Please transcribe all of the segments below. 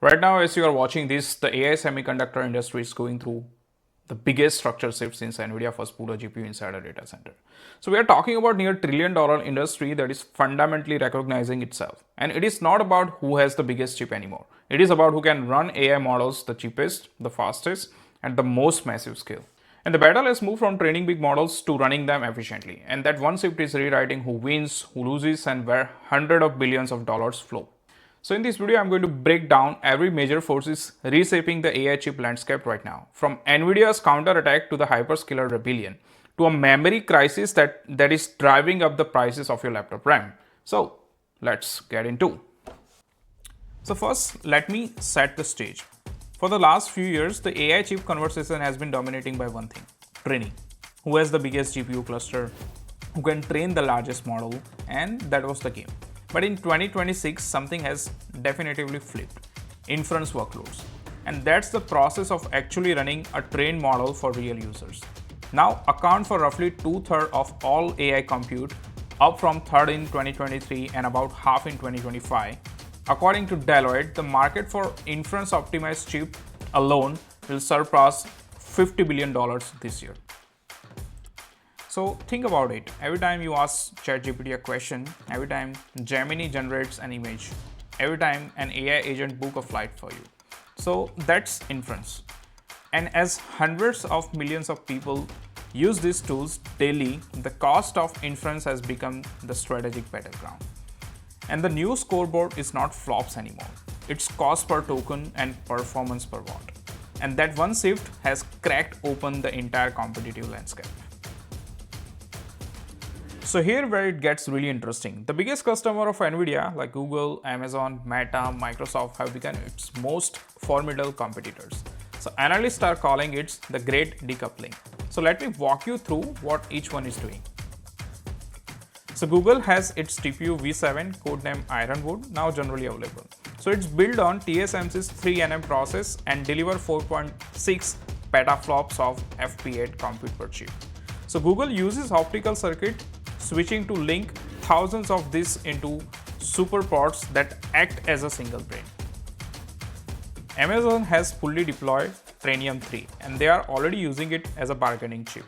Right now, as you are watching this, the AI semiconductor industry is going through the biggest structural shift since NVIDIA first put a GPU inside a data center. So we are talking about near $1 trillion industry that is fundamentally recognizing itself. And it is not about who has the biggest chip anymore. It is about who can run AI models the cheapest, the fastest, and the most massive scale. And the battle has moved from training big models to running them efficiently. And that one shift is rewriting who wins, who loses, and where hundreds of billions of dollars flow. So in this video, I'm going to break down every major forces reshaping the AI chip landscape right now. From NVIDIA's counterattack to the hyperscaler rebellion to a memory crisis that is driving up the prices of your laptop RAM. So let's get into. So first, let me set the stage. For the last few years, the AI chip conversation has been dominating by one thing: training. Who has the biggest GPU cluster? Who can train the largest model? And that was the game. But in 2026, something has definitively flipped: inference workloads. And that's the process of actually running a trained model for real users. Now account for roughly 2/3 of all AI compute, up from third in 2023 and about half in 2025. According to Deloitte, the market for inference optimized chip alone will surpass $50 billion this year. So think about it. Every time you ask ChatGPT a question, every time Gemini generates an image, every time an AI agent book a flight for you. So that's inference. And as hundreds of millions of people use these tools daily, the cost of inference has become the strategic battleground. And the new scoreboard is not flops anymore. It's cost per token and performance per watt. And that one shift has cracked open the entire competitive landscape. So here where it gets really interesting. The biggest customer of NVIDIA, like Google, Amazon, Meta, Microsoft, have become its most formidable competitors. So analysts are calling it the great decoupling. So let me walk you through what each one is doing. So Google has its TPU V7, codename Ironwood, now generally available. So it's built on TSMC's 3nm process and deliver 4.6 petaflops of FP8 compute per chip. So Google uses optical circuit switching to link thousands of these into super pods that act as a single brain. Amazon has fully deployed Trainium 3 and they are already using it as a bargaining chip.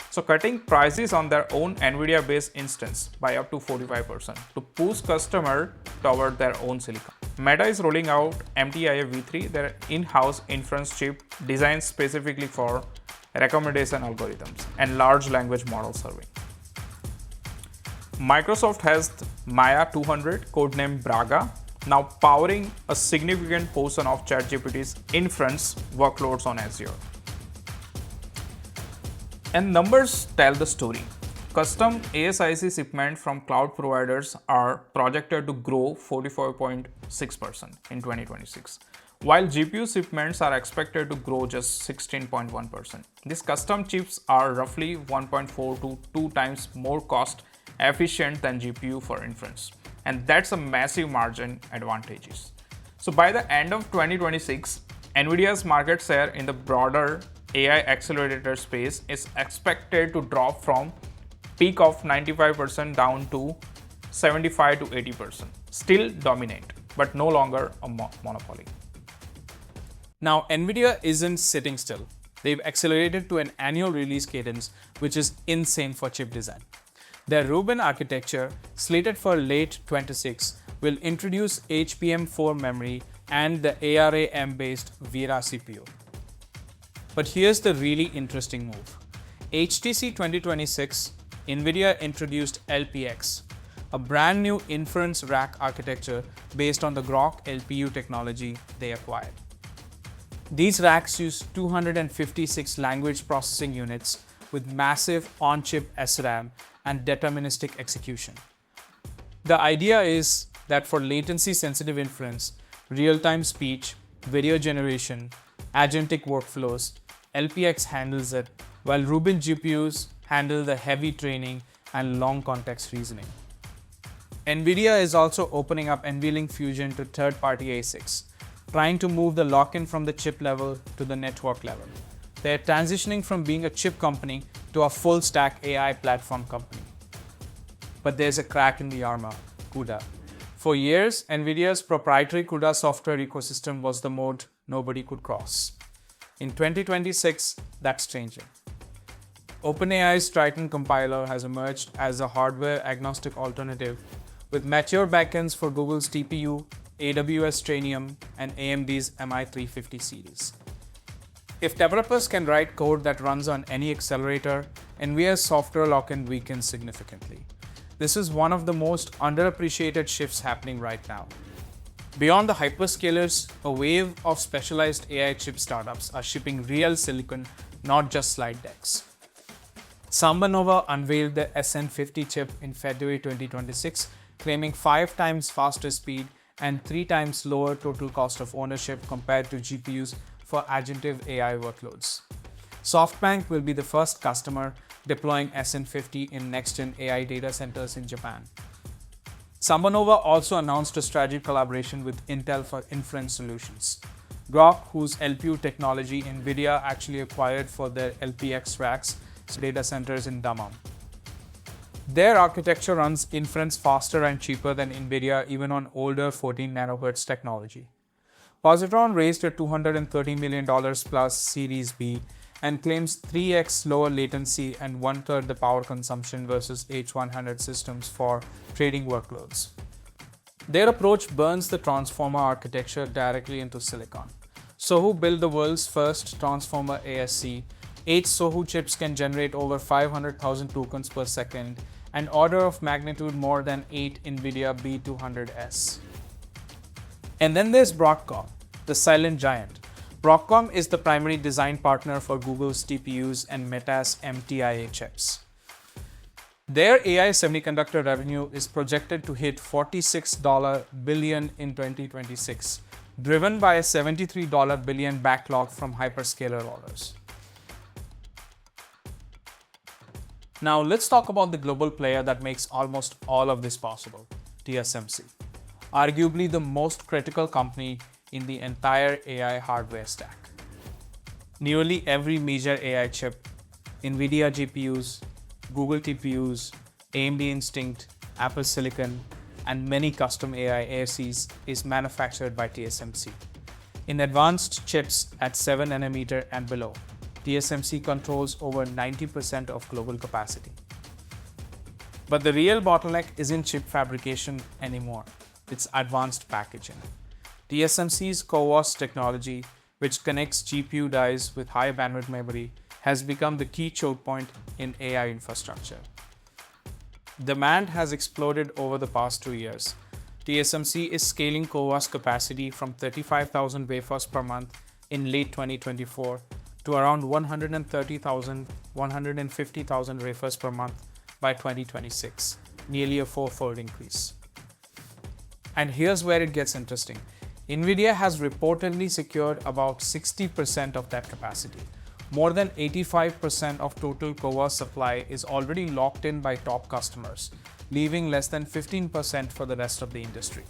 So cutting prices on their own NVIDIA based instance by up to 45% to push customer toward their own silicon. Meta is rolling out MTIA V3, their in-house inference chip designed specifically for recommendation algorithms and large language model serving. Microsoft has Maya 200, codename Braga, now powering a significant portion of ChatGPT's inference workloads on Azure. And numbers tell the story. Custom ASIC shipment from cloud providers are projected to grow 44.6% in 2026, while GPU shipments are expected to grow just 16.1%. These custom chips are roughly 1.4 to 2 times more cost efficient than GPU for inference, and that's a massive margin advantages. So by the end of 2026, NVIDIA's market share in the broader AI accelerator space is expected to drop from peak of 95% down to 75 to 80%. Still dominant, but no longer a monopoly. Now, NVIDIA isn't sitting still. They've accelerated to an annual release cadence, which is insane for chip design. Their Rubin architecture, slated for late 26, will introduce HBM4 memory and the ARAM-based Vera CPU. But here's the really interesting move. HTC 2026, NVIDIA introduced LPX, a brand new inference rack architecture based on the Groq LPU technology they acquired. These racks use 256 language processing units with massive on-chip SRAM and deterministic execution. The idea is that for latency-sensitive inference, real-time speech, video generation, agentic workflows, LPX handles it, while Rubin GPUs handle the heavy training and long context reasoning. NVIDIA is also opening up NVLink Fusion to third-party ASICs, trying to move the lock-in from the chip level to the network level. They're transitioning from being a chip company to a full-stack AI platform company. But there's a crack in the armor, CUDA. For years, NVIDIA's proprietary CUDA software ecosystem was the moat nobody could cross. In 2026, that's changing. OpenAI's Triton compiler has emerged as a hardware-agnostic alternative with mature backends for Google's TPU, AWS Trainium, and AMD's MI350 series. If developers can write code that runs on any accelerator, NVIDIA's software lock-in weakens significantly. This is one of the most underappreciated shifts happening right now. Beyond the hyperscalers, a wave of specialized AI chip startups are shipping real silicon, not just slide decks. SambaNova unveiled the SN50 chip in February 2026, claiming 5 times faster speed and 3 times lower total cost of ownership compared to GPUs for agentive AI workloads. SoftBank will be the first customer deploying SN50 in next-gen AI data centers in Japan. SambaNova also announced a strategic collaboration with Intel for inference solutions. Grok, whose LPU technology NVIDIA actually acquired for their LPX racks data centers in Dammam. Their architecture runs inference faster and cheaper than NVIDIA even on older 14 nanohertz technology. Positron raised a $230 million plus Series B and claims 3x lower latency and one-third the power consumption versus H100 systems for trading workloads. Their approach burns the transformer architecture directly into silicon. Sohu built the world's first transformer ASC. 8 Sohu chips can generate over 500,000 tokens per second, an order of magnitude more than 8 NVIDIA B200S. And then there's Broadcom, the silent giant. Broadcom is the primary design partner for Google's TPUs and Meta's MTIA chips. Their AI semiconductor revenue is projected to hit $46 billion in 2026, driven by a $73 billion backlog from hyperscaler orders. Now let's talk about the global player that makes almost all of this possible, TSMC. Arguably the most critical company in the entire AI hardware stack. Nearly every major AI chip, NVIDIA GPUs, Google TPUs, AMD Instinct, Apple Silicon, and many custom AI ASICs is manufactured by TSMC. In advanced chips at 7 nm and below, TSMC controls over 90% of global capacity. But the real bottleneck isn't chip fabrication anymore, it's advanced packaging. TSMC's CoWoS technology, which connects GPU dies with high bandwidth memory, has become the key choke point in AI infrastructure. Demand has exploded over the past 2 years. TSMC is scaling CoWoS capacity from 35,000 wafers per month in late 2024 to around 130,000, 150,000 wafers per month by 2026, nearly a 4-fold increase. And here's where it gets interesting. NVIDIA has reportedly secured about 60% of that capacity. More than 85% of total CoWoS supply is already locked in by top customers, leaving less than 15% for the rest of the industry.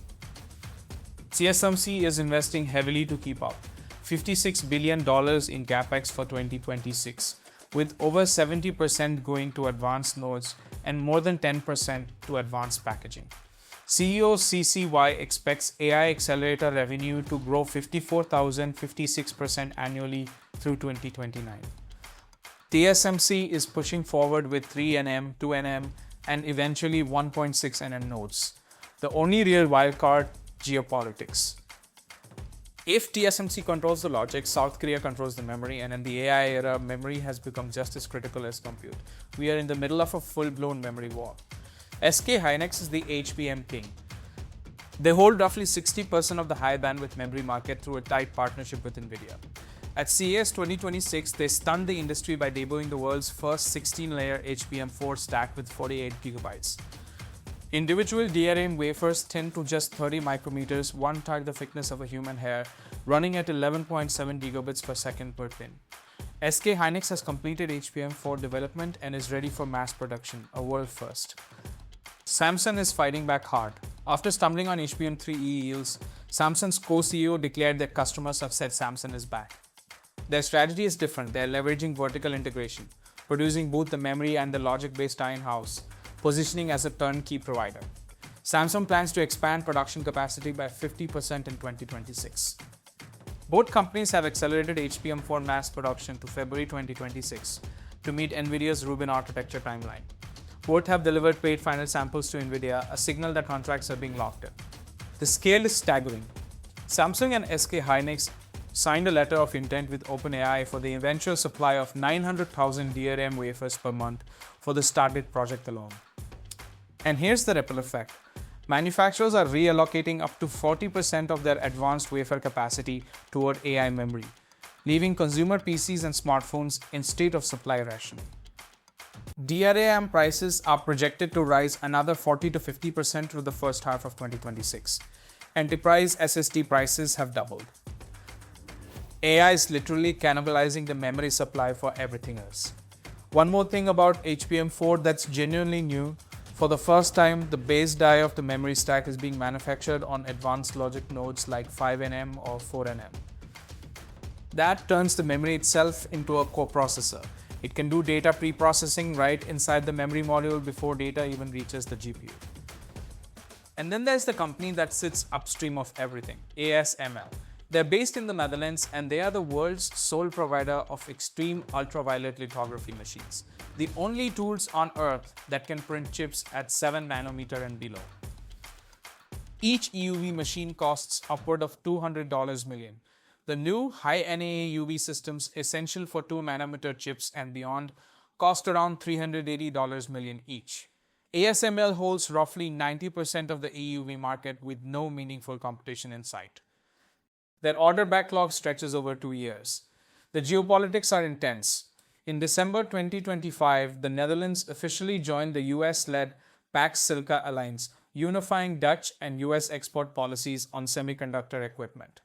TSMC is investing heavily to keep up. $56 billion in capex for 2026, with over 70% going to advanced nodes and more than 10% to advanced packaging. CEO CCY expects AI accelerator revenue to grow 56% annually through 2029. TSMC is pushing forward with 3nm, 2nm, and eventually 1.6nm nodes. The only real wildcard, geopolitics. If TSMC controls the logic, South Korea controls the memory, and in the AI era, memory has become just as critical as compute. We are in the middle of a full-blown memory war. SK Hynix is the HBM king. They hold roughly 60% of the high bandwidth memory market through a tight partnership with NVIDIA. At CES 2026, they stunned the industry by debuting the world's first 16-layer HBM4 stack with 48 gigabytes. Individual DRAM wafers thin to just 30 micrometers, 1/3 the thickness of a human hair, running at 11.7 gigabits per second per pin. SK Hynix has completed HBM4 development and is ready for mass production, a world first. Samsung is fighting back hard. After stumbling on HBM3E yields, Samsung's co-CEO declared that customers have said Samsung is back. Their strategy is different. They are leveraging vertical integration, producing both the memory and the logic-based die in-house, positioning as a turnkey provider. Samsung plans to expand production capacity by 50% in 2026. Both companies have accelerated HBM4 mass production to February 2026 to meet NVIDIA's Rubin architecture timeline. Both have delivered paid final samples to NVIDIA, a signal that contracts are being locked in. The scale is staggering. Samsung and SK Hynix signed a letter of intent with OpenAI for the eventual supply of 900,000 DRAM wafers per month for the Stargate project alone. And here's the ripple effect. Manufacturers are reallocating up to 40% of their advanced wafer capacity toward AI memory, leaving consumer PCs and smartphones in state of supply rationing. DRAM prices are projected to rise another 40 to 50% through the first half of 2026. Enterprise SSD prices have doubled. AI is literally cannibalizing the memory supply for everything else. One more thing about HBM4 that's genuinely new. For the first time, the base die of the memory stack is being manufactured on advanced logic nodes like 5nm or 4nm. That turns the memory itself into a coprocessor. It can do data pre-processing right inside the memory module before data even reaches the GPU. And then there's the company that sits upstream of everything, ASML. They're based in the Netherlands and they are the world's sole provider of extreme ultraviolet lithography machines, the only tools on earth that can print chips at 7 nanometer and below. Each EUV machine costs upward of $200 million. The new high NAA UV systems essential for 2 nanometer chips and beyond cost around $380 million each. ASML holds roughly 90% of the EUV market with no meaningful competition in sight. Their order backlog stretches over 2 years. The geopolitics are intense. In December 2025, the Netherlands officially joined the US-led Pax Silka Alliance, unifying Dutch and US export policies on semiconductor equipment.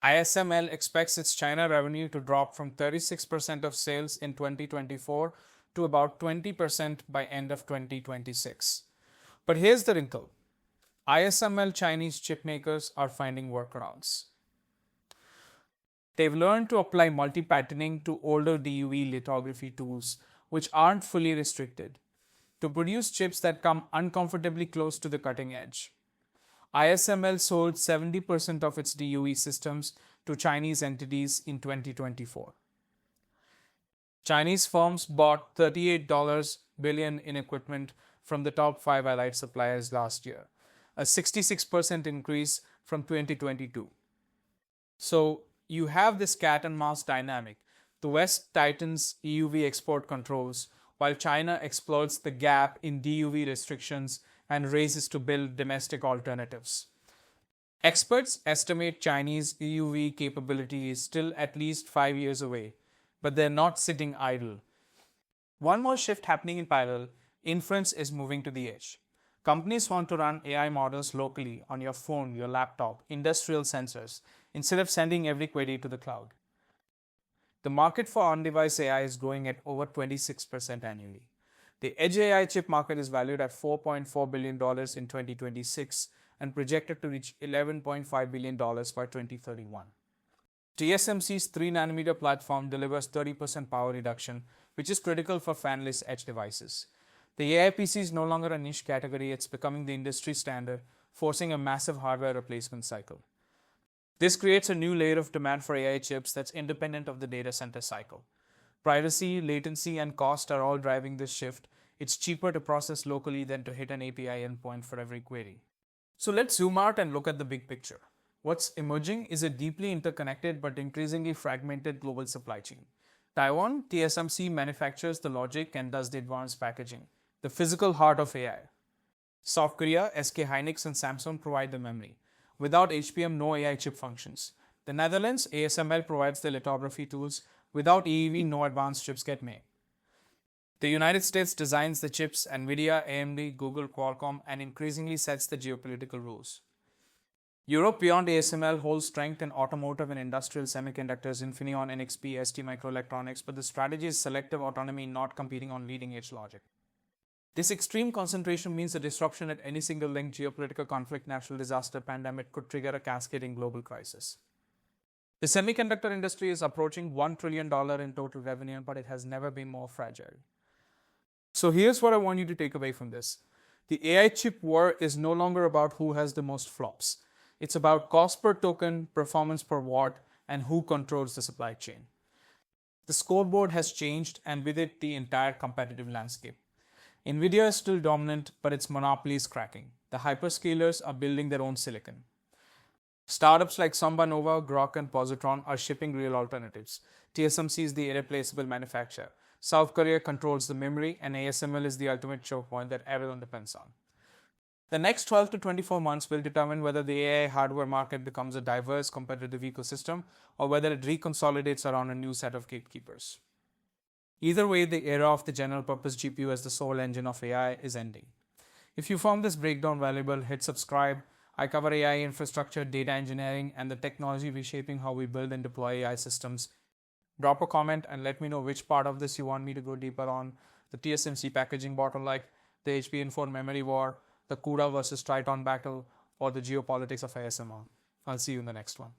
ASML expects its China revenue to drop from 36% of sales in 2024 to about 20% by end of 2026. But here's the wrinkle. ASML Chinese chip makers are finding workarounds. They've learned to apply multi-patterning to older DUV lithography tools, which aren't fully restricted, to produce chips that come uncomfortably close to the cutting edge. ASML sold 70% of its DUV systems to Chinese entities in 2024. Chinese firms bought $38 billion in equipment from the top 5 allied suppliers last year, a 66% increase from 2022. So you have this cat and mouse dynamic. The West tightens EUV export controls, while China exploits the gap in DUV restrictions and races to build domestic alternatives. Experts estimate Chinese EUV capability is still at least 5 years away, but they're not sitting idle. One more shift happening in parallel, inference is moving to the edge. Companies want to run AI models locally on your phone, your laptop, industrial sensors, instead of sending every query to the cloud. The market for on-device AI is growing at over 26% annually. The edge AI chip market is valued at $4.4 billion in 2026 and projected to reach $11.5 billion by 2031. TSMC's 3 nanometer platform delivers 30% power reduction, which is critical for fanless edge devices. The AI PC is no longer a niche category, it's becoming the industry standard, forcing a massive hardware replacement cycle. This creates a new layer of demand for AI chips that's independent of the data center cycle. Privacy, latency, and cost are all driving this shift. It's cheaper to process locally than to hit an API endpoint for every query. So let's zoom out and look at the big picture. What's emerging is a deeply interconnected but increasingly fragmented global supply chain. Taiwan, TSMC manufactures the logic and does the advanced packaging, the physical heart of AI. South Korea, SK Hynix, and Samsung provide the memory. Without HBM, no AI chip functions. The Netherlands, ASML provides the lithography tools. Without EUV, no advanced chips get made. The United States designs the chips, NVIDIA, AMD, Google, Qualcomm, and increasingly sets the geopolitical rules. Europe, beyond ASML, holds strength in automotive and industrial semiconductors, Infineon, NXP, ST Microelectronics, but the strategy is selective autonomy, not competing on leading-edge logic. This extreme concentration means a disruption at any single link, geopolitical conflict, natural disaster, pandemic could trigger a cascading global crisis. The semiconductor industry is approaching $1 trillion in total revenue, but it has never been more fragile. So here's what I want you to take away from this. The AI chip war is no longer about who has the most flops. It's about cost per token, performance per watt, and who controls the supply chain. The scoreboard has changed, and with it, the entire competitive landscape. NVIDIA is still dominant, but its monopoly is cracking. The hyperscalers are building their own silicon. Startups like SambaNova, Grok, and Positron are shipping real alternatives. TSMC is the irreplaceable manufacturer. South Korea controls the memory, and ASML is the ultimate choke point that everyone depends on. The next 12 to 24 months will determine whether the AI hardware market becomes a diverse competitive ecosystem or whether it reconsolidates around a new set of gatekeepers. Either way, the era of the general purpose GPU as the sole engine of AI is ending. If you found this breakdown valuable, hit subscribe. I cover AI infrastructure, data engineering, and the technology reshaping how we build and deploy AI systems. Drop a comment and let me know which part of this you want me to go deeper on: the TSMC packaging bottleneck, the HBM Memory War, the CUDA versus Triton battle, or the geopolitics of ASML. I'll see you in the next one.